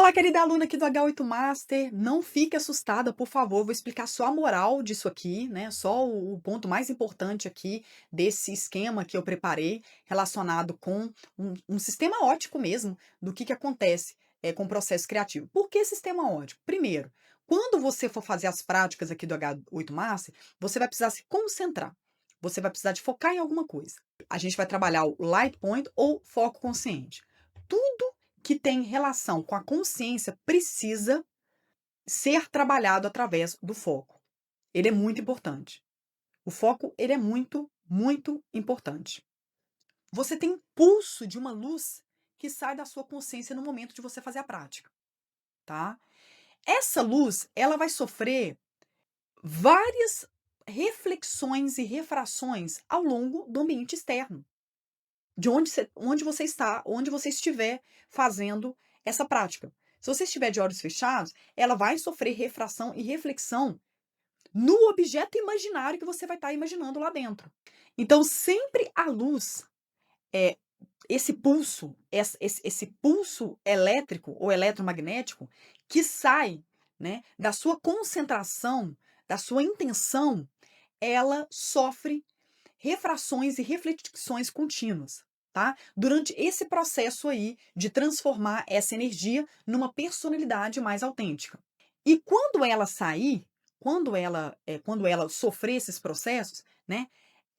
Olá, querida aluna aqui do H8 Master. Não fique assustada, por favor. Vou explicar só a moral disso aqui, né? Só o ponto mais importante aqui desse esquema que eu preparei relacionado com um sistema ótico mesmo do que acontece com o processo criativo. Por que sistema ótico? Primeiro, quando você for fazer as práticas aqui do H8 Master, você vai precisar se concentrar. Você vai precisar de focar em alguma coisa. A gente vai trabalhar o light point ou foco consciente. Tudo que tem relação com a consciência precisa ser trabalhado através do foco. Ele é muito importante. O foco, ele é muito, muito importante. Você tem pulso de uma luz que sai da sua consciência no momento de você fazer a prática, tá? Essa luz, ela vai sofrer várias reflexões e refrações ao longo do ambiente externo, de onde você está, onde você estiver fazendo essa prática. Se você estiver de olhos fechados, ela vai sofrer refração e reflexão no objeto imaginário que você vai estar imaginando lá dentro. Então, sempre a luz, é esse pulso elétrico ou eletromagnético que sai, né, da sua concentração, da sua intenção, ela sofre refrações e reflexões contínuas, tá? Durante esse processo aí de transformar essa energia numa personalidade mais autêntica. E quando ela sair, quando ela sofrer esses processos, né,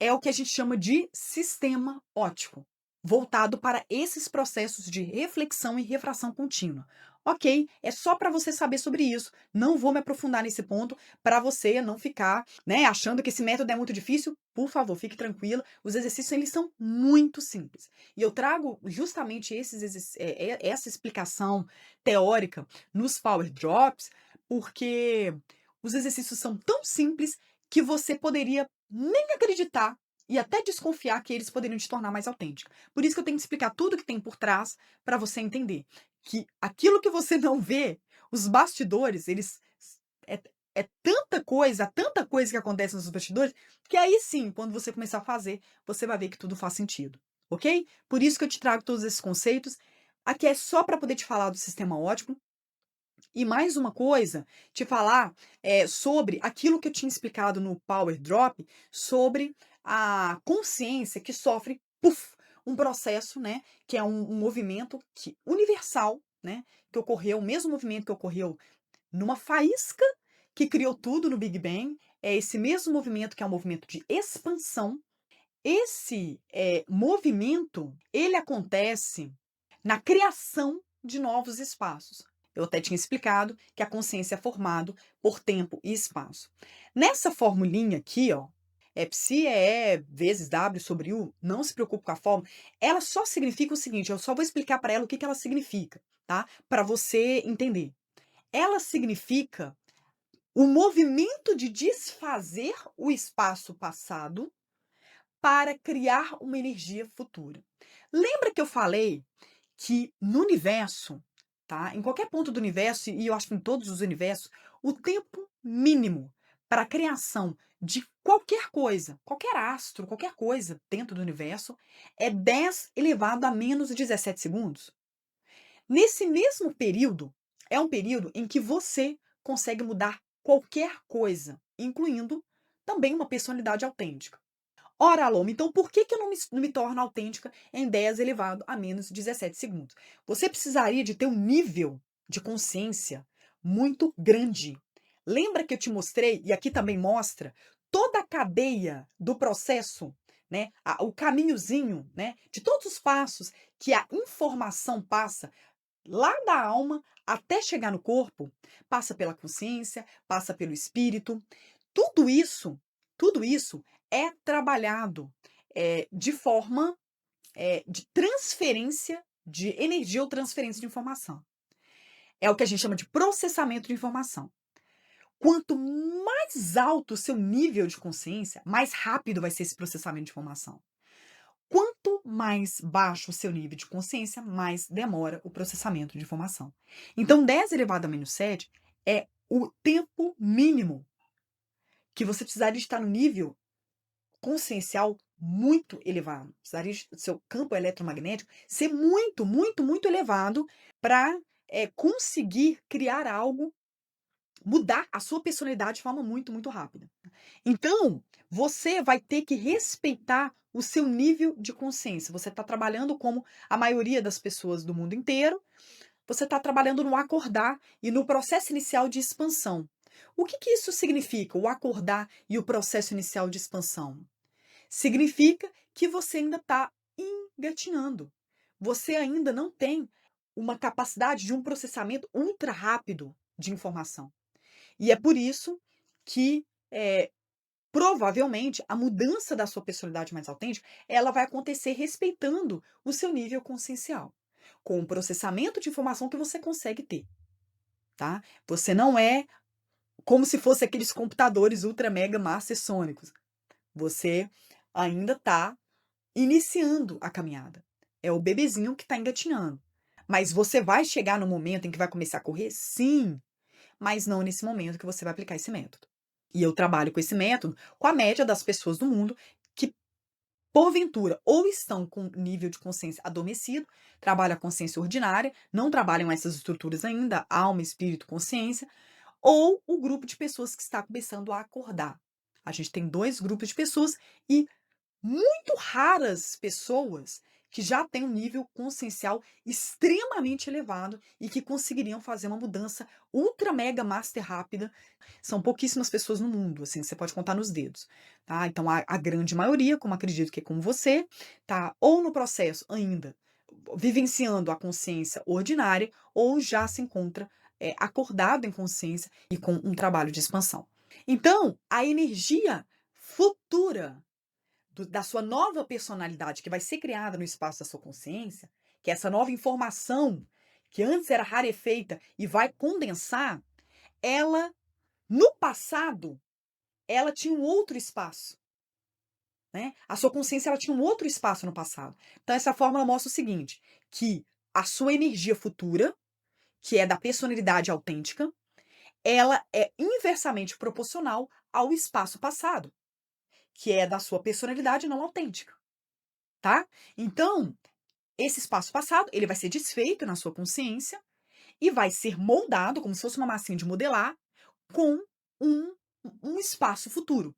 é o que a gente chama de sistema óptico, voltado para esses processos de reflexão e refração contínua. Ok, é só para você saber sobre isso. Não vou me aprofundar nesse ponto para você não ficar, né, achando que esse método é muito difícil. Por favor, fique tranquila. Os exercícios eles são muito simples. E eu trago justamente essa explicação teórica nos Power Drops, porque os exercícios são tão simples que você poderia nem acreditar e até desconfiar que eles poderiam te tornar mais autêntica. Por isso que eu tenho que explicar tudo que tem por trás para você entender que aquilo que você não vê, os bastidores, eles é, é tanta coisa que acontece nos bastidores, que aí sim, quando você começar a fazer, você vai ver que tudo faz sentido, ok? Por isso que eu te trago todos esses conceitos. Aqui é só para poder te falar do sistema óptico. E mais uma coisa, te falar sobre aquilo que eu tinha explicado no Power Drop, sobre a consciência que sofre, puf, um processo, né, que é um movimento universal, né, que ocorreu, o mesmo movimento que ocorreu numa faísca que criou tudo no Big Bang, é esse mesmo movimento que é um movimento de expansão. Esse movimento, ele acontece na criação de novos espaços. Eu até tinha explicado que a consciência é formado por tempo e espaço. Nessa formulinha aqui, ó, psi é E vezes W sobre U, não se preocupe com a fórmula, ela só significa o seguinte, eu só vou explicar para ela o que que ela significa, tá? Para você entender. Ela significa o movimento de desfazer o espaço passado para criar uma energia futura. Lembra que eu falei que no universo, tá? Em qualquer ponto do universo, e eu acho que em todos os universos, o tempo mínimo para a criação de qualquer coisa, qualquer astro, qualquer coisa dentro do universo, é 10 elevado a menos 17 segundos. Nesse mesmo período, é um período em que você consegue mudar qualquer coisa, incluindo também uma personalidade autêntica. Ora, Aloma, então por que que eu não me torno autêntica em 10 elevado a menos 17 segundos? Você precisaria de ter um nível de consciência muito grande. Lembra que eu te mostrei, e aqui também mostra, toda a cadeia do processo, né? O caminhozinho, né? De todos os passos que a informação passa lá da alma até chegar no corpo, passa pela consciência, passa pelo espírito. Tudo isso, tudo isso é trabalhado de forma de transferência de energia ou transferência de informação. É o que a gente chama de processamento de informação. Quanto mais alto o seu nível de consciência, mais rápido vai ser esse processamento de informação. Quanto mais baixo o seu nível de consciência, mais demora o processamento de informação. Então, 10 elevado a menos 7 é o tempo mínimo que você precisaria estar no nível consciencial muito elevado. Precisaria do seu campo eletromagnético ser muito, muito, muito elevado para conseguir criar algo, mudar a sua personalidade de forma muito, muito rápida. Então, você vai ter que respeitar o seu nível de consciência. Você está trabalhando como a maioria das pessoas do mundo inteiro, você está trabalhando no acordar e no processo inicial de expansão. O que que isso significa, o acordar e o processo inicial de expansão? Significa que você ainda está engatinhando. Você ainda não tem uma capacidade de um processamento ultra rápido de informação. E é por isso que, provavelmente, a mudança da sua personalidade mais autêntica, ela vai acontecer respeitando o seu nível consciencial, com o processamento de informação que você consegue ter, tá? Você não é como se fosse aqueles computadores ultra mega master sônicos. Você ainda está iniciando a caminhada. É o bebezinho que está engatinhando. Mas você vai chegar no momento em que vai começar a correr? Sim, mas não nesse momento que você vai aplicar esse método. E eu trabalho com esse método com a média das pessoas do mundo que, porventura, ou estão com nível de consciência adormecido, trabalham a consciência ordinária, não trabalham essas estruturas ainda, alma, espírito, consciência, ou o grupo de pessoas que está começando a acordar. A gente tem 2 grupos de pessoas e muito raras pessoas que já têm um nível consciencial extremamente elevado e que conseguiriam fazer uma mudança ultra mega master rápida. São pouquíssimas pessoas no mundo, assim, você pode contar nos dedos, tá? Então a grande maioria, como acredito que é como você, tá ou no processo ainda vivenciando a consciência ordinária ou já se encontra acordado em consciência e com um trabalho de expansão. Então, a energia futura da sua nova personalidade que vai ser criada no espaço da sua consciência, que é essa nova informação que antes era rarefeita e vai condensar, ela, no passado, ela tinha um outro espaço, né? A sua consciência ela tinha um outro espaço no passado. Então essa fórmula mostra o seguinte, que a sua energia futura, que é da personalidade autêntica, ela é inversamente proporcional ao espaço passado, que é da sua personalidade não autêntica, tá? Então, esse espaço passado, ele vai ser desfeito na sua consciência e vai ser moldado, como se fosse uma massinha de modelar, com um, um espaço futuro.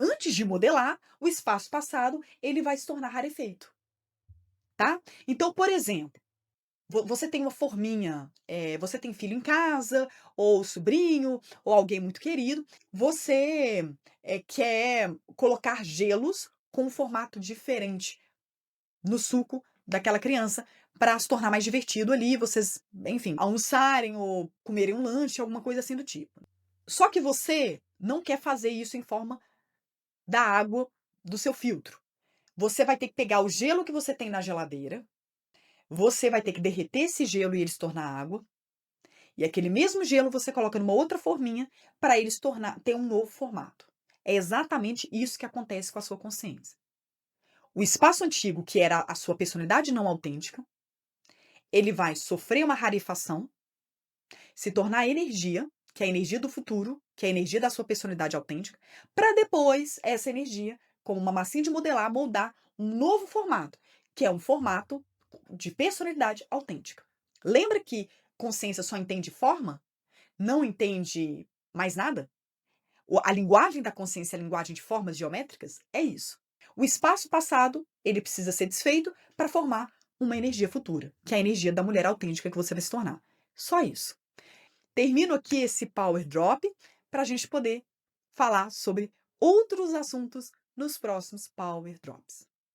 Antes de modelar, o espaço passado, ele vai se tornar rarefeito, tá? Então, por exemplo, você tem uma forminha, você tem filho em casa, ou sobrinho, ou alguém muito querido, você quer colocar gelos com um formato diferente no suco daquela criança para se tornar mais divertido ali, vocês, enfim, almoçarem ou comerem um lanche, alguma coisa assim do tipo. Só que você não quer fazer isso em forma da água do seu filtro. Você vai ter que pegar o gelo que você tem na geladeira, você vai ter que derreter esse gelo e ele se tornar água, e aquele mesmo gelo você coloca numa outra forminha para ele se tornar ter um novo formato. É exatamente isso que acontece com a sua consciência. O espaço antigo, que era a sua personalidade não autêntica, ele vai sofrer uma rarefação, se tornar energia, que é a energia do futuro, que é a energia da sua personalidade autêntica, para depois essa energia, como uma massinha de modelar, moldar um novo formato, que é um formato de personalidade autêntica. Lembra que consciência só entende forma? Não entende mais nada? A linguagem da consciência é a linguagem de formas geométricas? É isso. O espaço passado, ele precisa ser desfeito para formar uma energia futura, que é a energia da mulher autêntica que você vai se tornar. Só isso. Termino aqui esse Power Drop para a gente poder falar sobre outros assuntos nos próximos Power Drops.